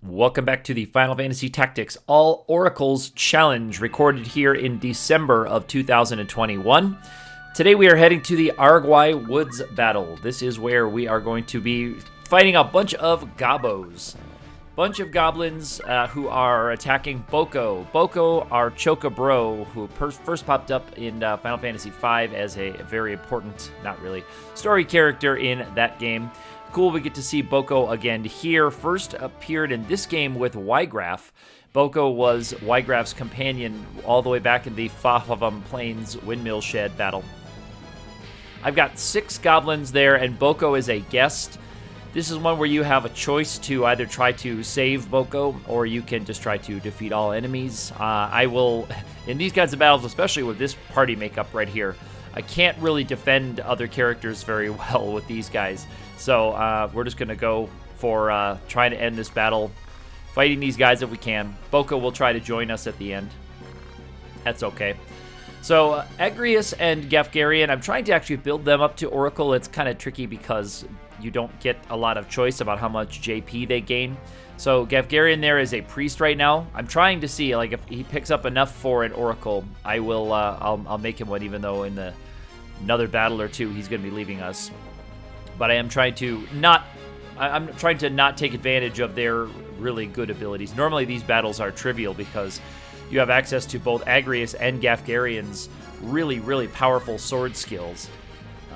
Welcome back to the Final Fantasy Tactics All Oracles Challenge, recorded here in December of 2021. Today we are heading to the Araguay Woods battle. This is where we are going to be fighting a bunch of gobos. Bunch of goblins who are attacking Boko. Boko, our Choka Bro, who first popped up in Final Fantasy V as a very important, not really, story character in that game. Cool, we get to see Boko again here. First appeared in this game with Ygraf. Boko was Ygraf's companion all the way back in the Fahavam Plains Windmill Shed battle. I've got 6 goblins there, and Boko is a guest. This is one where you have a choice to either try to save Boko, or you can just try to defeat all enemies. I will, in these kinds of battles, especially with this party makeup right here, I can't really defend other characters very well with these guys. So we're just going to go for trying to end this battle, fighting these guys if we can. Boko will try to join us at the end. That's okay. So Agrius and Gafgarian, I'm trying to actually build them up to Oracle. It's kind of tricky because you don't get a lot of choice about how much JP they gain. So Gafgarian there is a priest right now. I'm trying to see, like, if he picks up enough for an Oracle, I will. I'll make him one, even though in another battle or two he's going to be leaving us. But I am trying to not. I'm trying to not take advantage of their really good abilities. Normally these battles are trivial because you have access to both Agrius and Gafgarian's really, really powerful sword skills.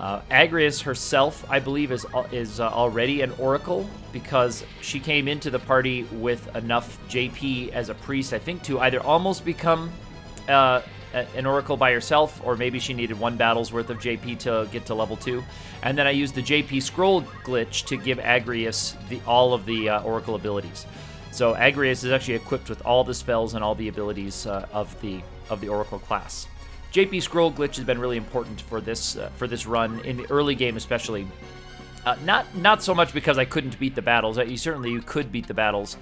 Agrius herself, I believe, is already an Oracle because she came into the party with enough JP as a priest, I think, to either almost become an Oracle by herself, or maybe she needed 1 battle's worth of JP to get to level 2. And then I used the JP scroll glitch to give Agrius all of the Oracle abilities. So Agrius is actually equipped with all the spells and all the abilities of the Oracle class. JP scroll glitch has been really important for this run in the early game, especially. Not so much because I couldn't beat the battles. You could beat the battles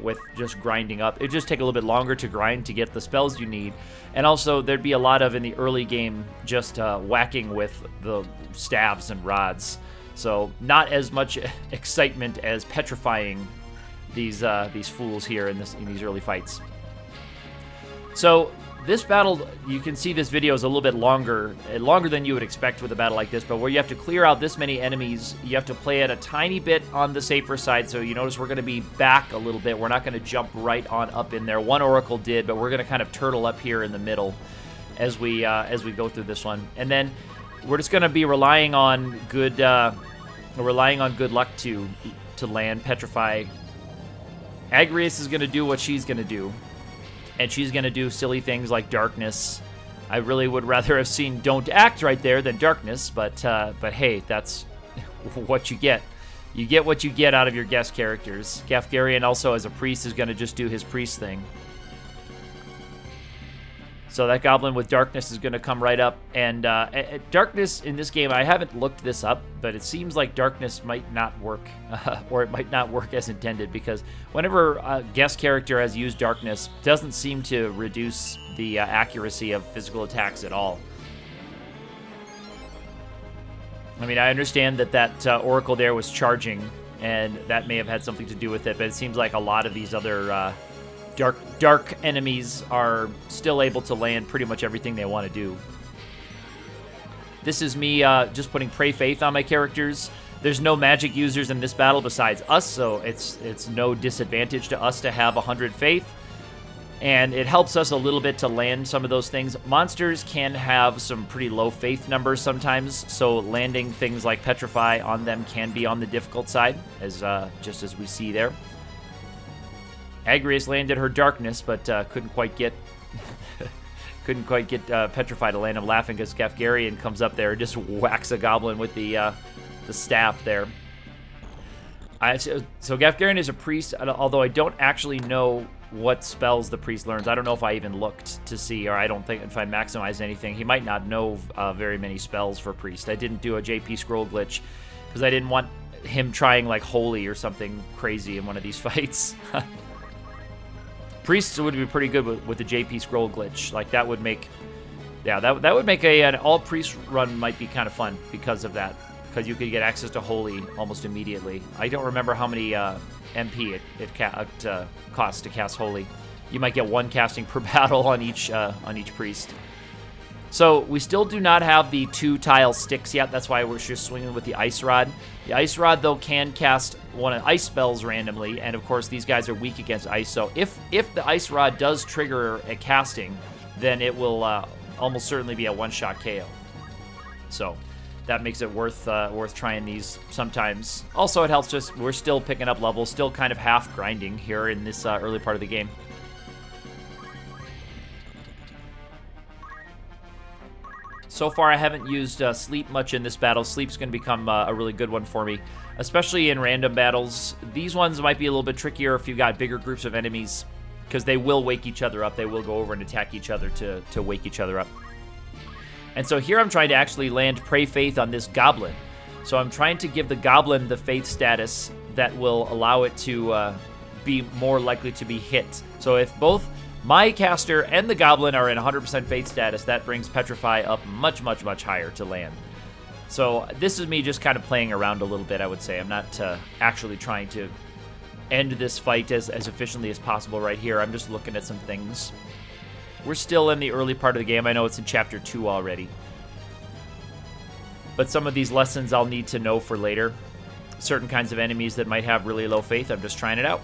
with just grinding up. It just take a little bit longer to grind to get the spells you need, and also there'd be a lot of in the early game just whacking with the staves and rods. So not as much excitement as petrifying these fools here in these early fights. So this battle, you can see this video is a little bit longer than you would expect with a battle like this, but where you have to clear out this many enemies, you have to play it a tiny bit on the safer side, so you notice we're going to be back a little bit. We're not going to jump right on up in there. One Oracle did, but we're going to kind of turtle up here in the middle as we go through this one. And then we're just going to be relying on good luck to land, petrify. Agrius is going to do what she's going to do. And she's going to do silly things like darkness. I really would rather have seen don't act right there than darkness, but hey, that's what you get. You get what you get out of your guest characters. Gafgarian also, as a priest, is going to just do his priest thing. So that goblin with darkness is going to come right up. And darkness in this game, I haven't looked this up, but it seems like darkness might not work, or it might not work as intended, because whenever a guest character has used darkness, it doesn't seem to reduce the accuracy of physical attacks at all. I mean, I understand that Oracle there was charging, and that may have had something to do with it, but it seems like a lot of these other dark enemies are still able to land pretty much everything they want to do. This is me just putting Pray Faith on my characters. There's no magic users in this battle besides us, so it's no disadvantage to us to have 100 Faith. And it helps us a little bit to land some of those things. Monsters can have some pretty low Faith numbers sometimes, so landing things like Petrify on them can be on the difficult side, just as we see there. Agrius landed her darkness, but couldn't quite get Petrify to land. I'm laughing because Gafgarian comes up there and just whacks a goblin with the staff there. So Gafgarian is a priest, although I don't actually know what spells the priest learns. I don't know if I even looked to see, or I don't think if I maximized anything. He might not know very many spells for priest. I didn't do a JP scroll glitch because I didn't want him trying like holy or something crazy in one of these fights. Priests would be pretty good with the JP scroll glitch. Like that would make, yeah, that would make an all priest run might be kind of fun because of that because you could get access to Holy almost immediately. I don't remember how many MP it costs to cast Holy. You might get 1 casting per battle on each priest. So we still do not have the 2-tile sticks yet. That's why we're just swinging with the Ice Rod. The Ice Rod, though, can cast one of ice spells randomly, and of course these guys are weak against ice. So if the Ice Rod does trigger a casting, then it will almost certainly be a one-shot KO. So that makes it worth trying these sometimes. Also, it helps just we're still picking up levels, still kind of half grinding here in this early part of the game. So far, I haven't used Sleep much in this battle. Sleep's going to become a really good one for me, especially in random battles. These ones might be a little bit trickier if you've got bigger groups of enemies, because they will wake each other up. They will go over and attack each other to wake each other up. And so here I'm trying to actually land Pray Faith on this Goblin. So I'm trying to give the Goblin the Faith status that will allow it to be more likely to be hit. So if both my caster and the Goblin are in 100% Faith status, that brings Petrify up much, much, much higher to land. So this is me just kind of playing around a little bit, I would say. I'm not actually trying to end this fight as efficiently as possible right here. I'm just looking at some things. We're still in the early part of the game. I know it's in Chapter 2 already. But some of these lessons I'll need to know for later. Certain kinds of enemies that might have really low faith, I'm just trying it out.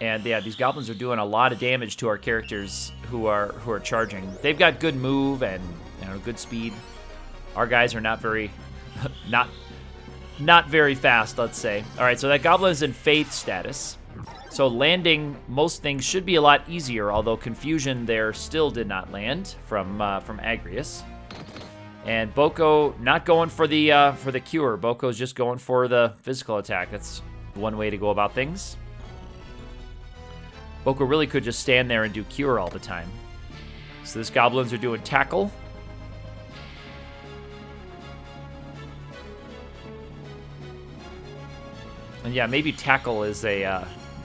And yeah, these goblins are doing a lot of damage to our characters who are charging. They've got good move and good speed. Our guys are not very not very fast, let's say. All right, so that goblin is in Faith status. So landing most things should be a lot easier, although Confusion there still did not land from Agrius. And Boko not going for the cure. Boko's just going for the physical attack. That's one way to go about things. Boko really could just stand there and do cure all the time. So this goblins are doing tackle. And yeah, maybe tackle is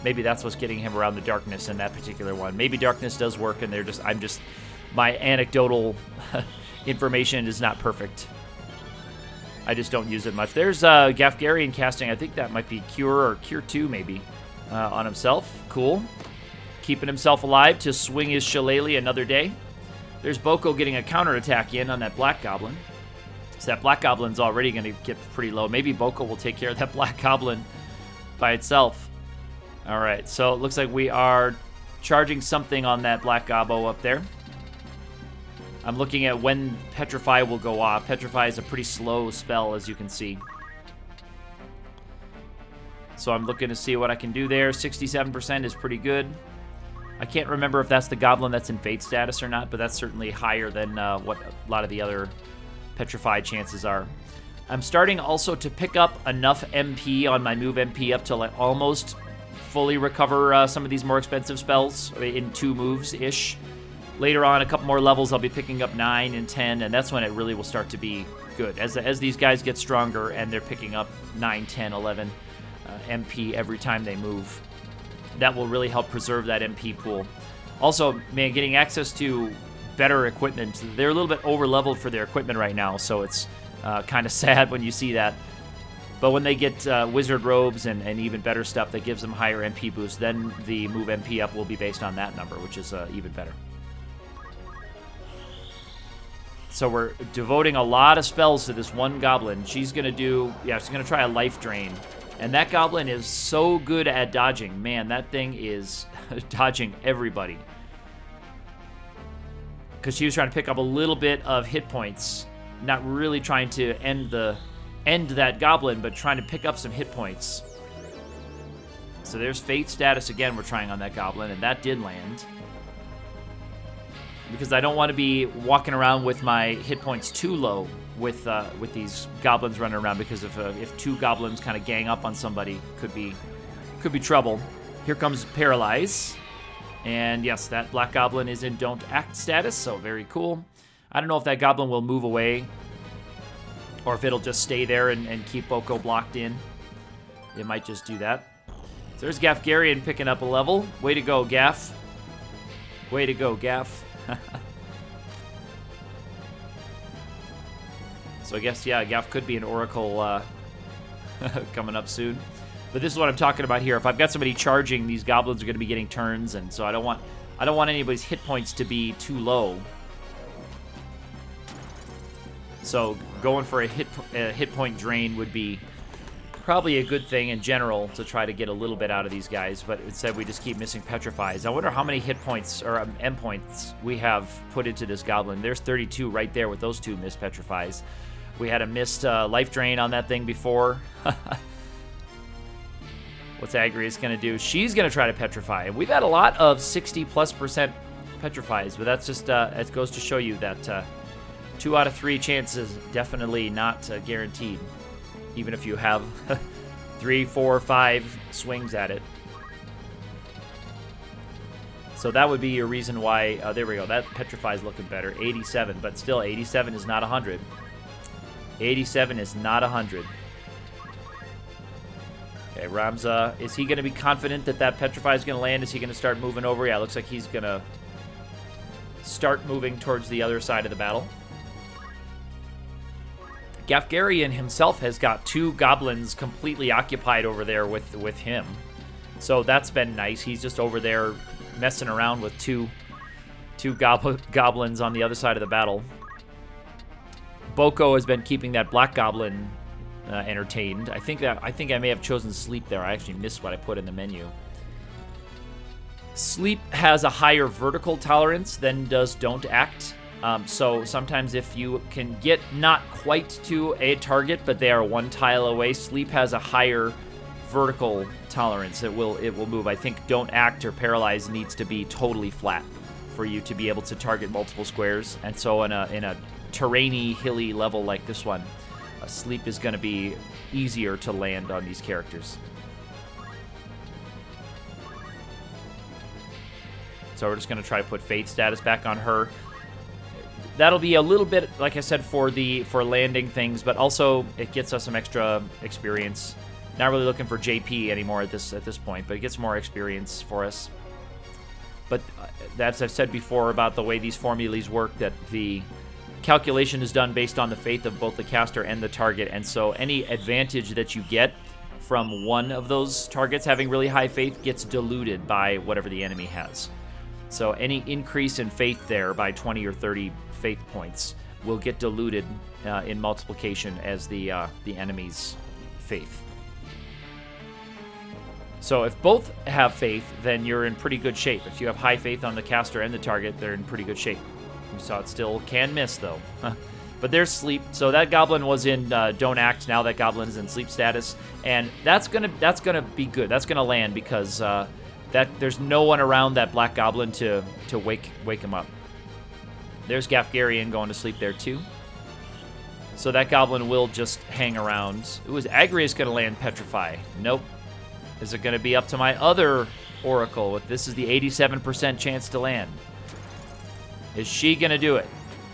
maybe that's what's getting him around the darkness in that particular one. Maybe darkness does work, and my anecdotal information is not perfect. I just don't use it much. There's Gafgarian casting. I think that might be Cure or Cure 2 maybe on himself. Cool. Keeping himself alive to swing his shillelagh another day. There's Boko getting a counterattack in on that Black Goblin. So that Black Goblin's already going to get pretty low. Maybe Boko will take care of that Black Goblin by itself. All right, so it looks like we are charging something on that Black Gobbo up there. I'm looking at when Petrify will go off. Petrify is a pretty slow spell, as you can see. So I'm looking to see what I can do there. 67% is pretty good. I can't remember if that's the Goblin that's in Fate status or not, but that's certainly higher than what a lot of the other Petrified chances are. I'm starting also to pick up enough MP on my move MP up to like almost fully recover some of these more expensive spells in 2 moves-ish. Later on, a couple more levels, I'll be picking up 9 and 10, and that's when it really will start to be good. As these guys get stronger and they're picking up 9, 10, 11 MP every time they move, that will really help preserve that MP pool. Also, man, getting access to better equipment. They're a little bit over-leveled for their equipment right now, so it's kind of sad when you see that. But when they get wizard robes and even better stuff that gives them higher MP boost, then the move MP up will be based on that number, which is even better. So we're devoting a lot of spells to this one goblin. She's going to try a life drain. And that goblin is so good at dodging. Man, that thing is dodging everybody. Because she was trying to pick up a little bit of hit points. Not really trying to end that goblin, but trying to pick up some hit points. So there's Fate status again we're trying on that goblin, and that did land. Because I don't want to be walking around with my hit points too low with these goblins running around, because if 2 goblins kind of gang up on somebody, could be trouble. Here comes Paralyze. And yes, that Black Goblin is in Don't Act status, so very cool. I don't know if that goblin will move away or if it'll just stay there and keep Boko blocked in. It might just do that. So there's Gafgarian picking up a level. Way to go, Gaff. Way to go, Gaff. So So I guess, yeah, Gaff could be an Oracle coming up soon. But this is what I'm talking about here. If I've got somebody charging, these goblins are going to be getting turns, and so I don't want anybody's hit points to be too low. So going for a hit point drain would be probably a good thing in general to try to get a little bit out of these guys, but instead we just keep missing petrifies. I wonder how many hit points or end points we have put into this goblin. There's 32 right there with those 2 missed petrifies. We had a missed life drain on that thing before. What's Agrius going to do? She's going to try to petrify. We've had a lot of 60+% petrifies, but that's just, it goes to show you that 2 out of 3 chances definitely not guaranteed, even if you have 3, 4, 5 swings at it. So that would be your reason why, there we go, that petrify is looking better, 87, but still 87 is not 100. 87 is not 100. Okay, Ramza, is he going to be confident that that petrify is going to land? Is he going to start moving over? Yeah, it looks like he's going to start moving towards the other side of the battle. Gafgarian himself has got 2 goblins completely occupied over there with him. So that's been nice. He's just over there messing around with two goblins on the other side of the battle. Boko has been keeping that black goblin entertained. I think I may have chosen sleep there. I actually missed what I put in the menu. Sleep has a higher vertical tolerance than does don't act. So sometimes if you can get not quite to a target, but they are 1 tile away, sleep has a higher vertical tolerance. It will move. I think don't act or paralyze needs to be totally flat for you to be able to target multiple squares. And so in a terrainy, hilly level like this one, sleep is going to be easier to land on these characters. So we're just going to try to put Faith status back on her. That'll be a little bit, like I said, for landing things, but also it gets us some extra experience. Not really looking for JP anymore at this point, but it gets more experience for us. But as I've said before about the way these formulas work, that the calculation is done based on the faith of both the caster and the target, and so any advantage that you get from one of those targets having really high faith gets diluted by whatever the enemy has. So any increase in faith there by 20 or 30 faith points will get diluted in multiplication as the enemy's faith. So if both have faith, then you're in pretty good shape. If you have high faith on the caster and the target, they're in pretty good shape. You saw it still can miss, though. But there's sleep. So that goblin was in don't act. Now that goblin is in sleep status, and that's gonna be good. That's gonna land because there's no one around that black goblin to wake him up. There's Gafgarian going to sleep there too. So that goblin will just hang around. Ooh, is Agrius going to land Petrify? Nope. Is it going to be up to my other Oracle? This is the 87% chance to land. Is she going to do it?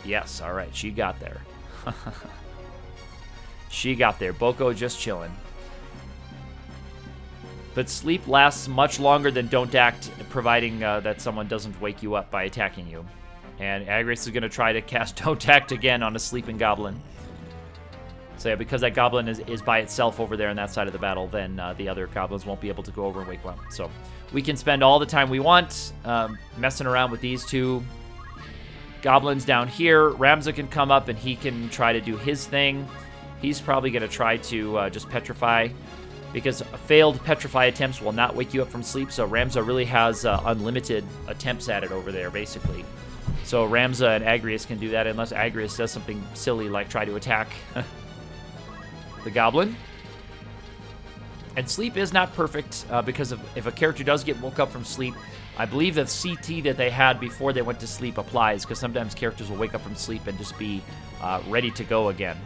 Yes, all right, she got there. She got there. Boko just chilling. But sleep lasts much longer than don't act, providing that someone doesn't wake you up by attacking you. And Agrius is going to try to cast don't act again on a sleeping goblin. So yeah, because that goblin is by itself over there on that side of the battle, then the other goblins won't be able to go over and wake one. So we can spend all the time we want messing around with these two goblins down here. Ramza can come up and he can try to do his thing. He's probably going to try to just petrify, because failed petrify attempts will not wake you up from sleep. So Ramza really has unlimited attempts at it over there, basically. So Ramza and Agrius can do that unless Agrius does something silly like try to attack the goblin. And sleep is not perfect because if a character does get woke up from sleep, I believe the CT that they had before they went to sleep applies, because sometimes characters will wake up from sleep and just be ready to go again.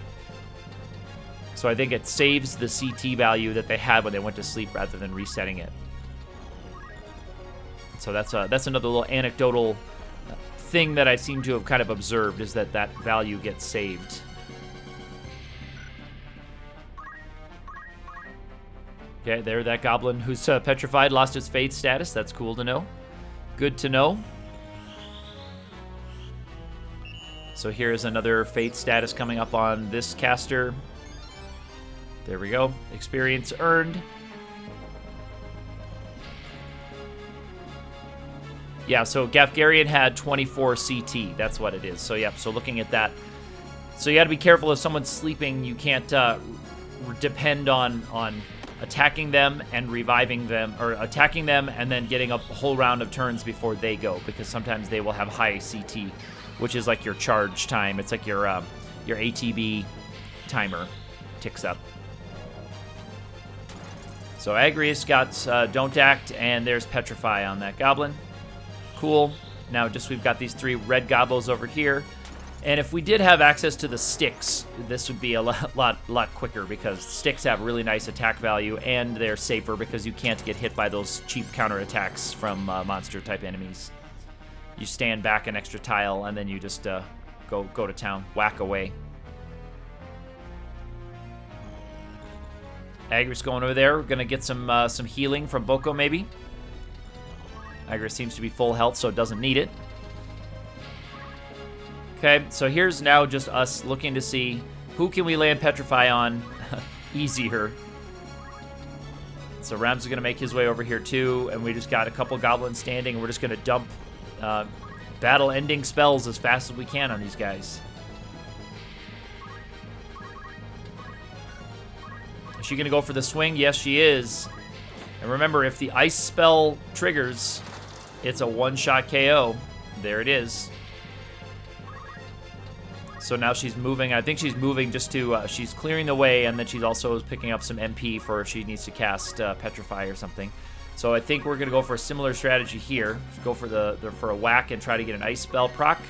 So I think it saves the CT value that they had when they went to sleep rather than resetting it. So that's another little anecdotal thing that I seem to have kind of observed, is that value gets saved. Okay, there, that goblin who's petrified lost its faith status. That's cool to know. Good to know. So here's another Fate status coming up on this caster. There we go. Experience earned. Yeah, so Gafgarian had 24 CT. That's what it is. So, yeah, so looking at that. So you got to be careful if someone's sleeping. You can't depend on attacking them and reviving them, or attacking them and then getting a whole round of turns before they go, because sometimes they will have high CT, which is like your charge time. It's like your ATB timer ticks up. So Agrius got Don't Act, and there's Petrify on that goblin. Cool. Now just we've got these 3 red goblos over here. And if we did have access to the sticks, this would be a lot quicker, because sticks have really nice attack value, and they're safer because you can't get hit by those cheap counterattacks from monster-type enemies. You stand back an extra tile, and then you just go to town, whack away. Agri's going over there. We're going to get some healing from Boko, maybe. Agri seems to be full health, so it doesn't need it. Okay, so here's now just us looking to see who can we land Petrify on easier. So Rams is going to make his way over here too, and we just got a couple goblins standing, and we're just going to dump battle-ending spells as fast as we can on these guys. Is she going to go for the swing? Yes, she is. And remember, if the ice spell triggers, it's a one-shot KO. There it is. So now she's moving. I think she's moving just to, she's clearing the way, and then she's also picking up some MP for if she needs to cast Petrify or something. So I think we're going to go for a similar strategy here. Go for for a whack and try to get an ice spell proc.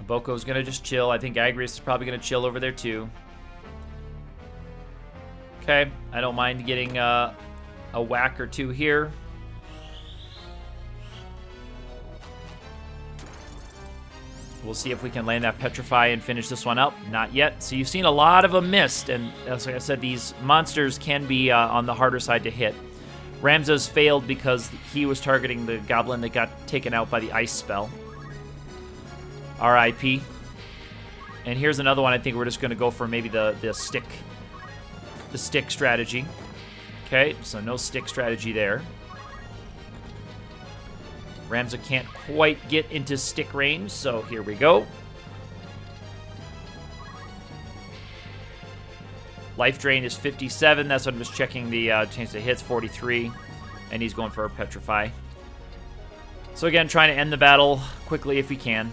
Boko's going to just chill. I think Agrius is probably going to chill over there too. Okay, I don't mind getting a whack or 2 here. We'll see if we can land that Petrify and finish this one up. Not yet. So you've seen a lot of them missed, and as like I said, these monsters can be on the harder side to hit. Ramses failed because he was targeting the goblin that got taken out by the ice spell. RIP. And here's another one. I think we're just going to go for maybe the stick strategy. Okay, so no stick strategy there. Ramza can't quite get into stick range, so here we go. Life drain is 57. That's what I'm just checking the chance to hits, 43. And he's going for a Petrify. So again, trying to end the battle quickly if we can.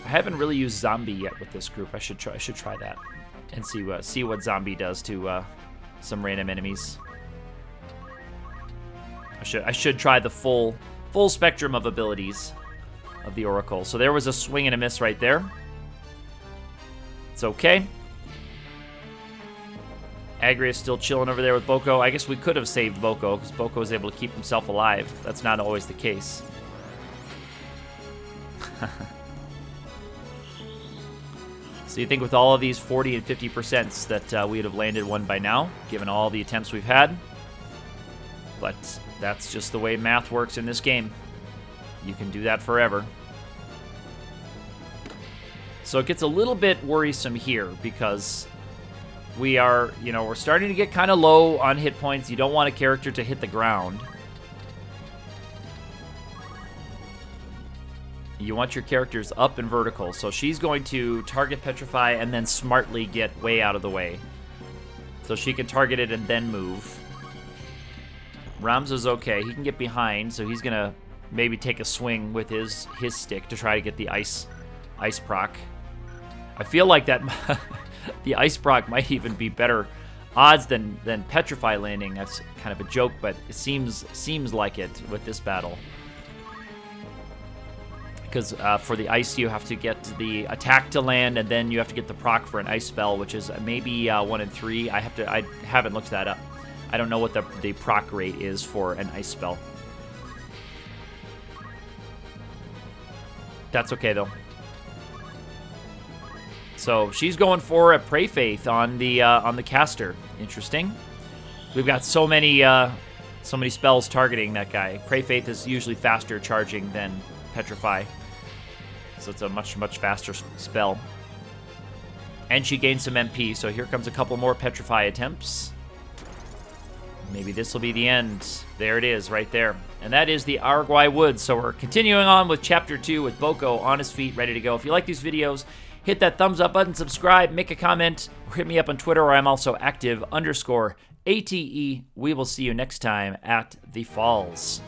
I haven't really used Zombie yet with this group. I should try that and see what Zombie does to some random enemies. I should try the full spectrum of abilities of the Oracle. So there was a swing and a miss right there. It's okay. Agri is still chilling over there with Boko. I guess we could have saved Boko because Boko was able to keep himself alive. That's not always the case. So you think with all of these 40 and 50% that we would have landed one by now, given all the attempts we've had. But that's just the way math works in this game. You can do that forever. So it gets a little bit worrisome here because we are, we're starting to get kind of low on hit points. You don't want a character to hit the ground. You want your characters up and vertical. So she's going to target Petrify and then smartly get way out of the way. So she can target it and then move. Ramza's okay. He can get behind, so he's going to maybe take a swing with his stick to try to get the ice proc. I feel like that the ice proc might even be better odds than Petrify landing. That's kind of a joke, but it seems like it with this battle. Because for the ice, you have to get the attack to land, and then you have to get the proc for an ice spell, which is maybe 1 in 3. I haven't looked that up. I don't know what the proc rate is for an ice spell. That's okay though. So she's going for a Pray Faith on the caster. Interesting. We've got so many So many spells targeting that guy. Pray Faith is usually faster charging than Petrify. So it's a much, much faster spell. And she gains some MP, so here comes a couple more Petrify attempts. Maybe this will be the end. There it is, right there. And that is the Araguay Woods. So we're continuing on with Chapter 2 with Boko on his feet, ready to go. If you like these videos, hit that thumbs up button, subscribe, make a comment, or hit me up on Twitter, where I'm also active _ATE. We will see you next time at the Falls.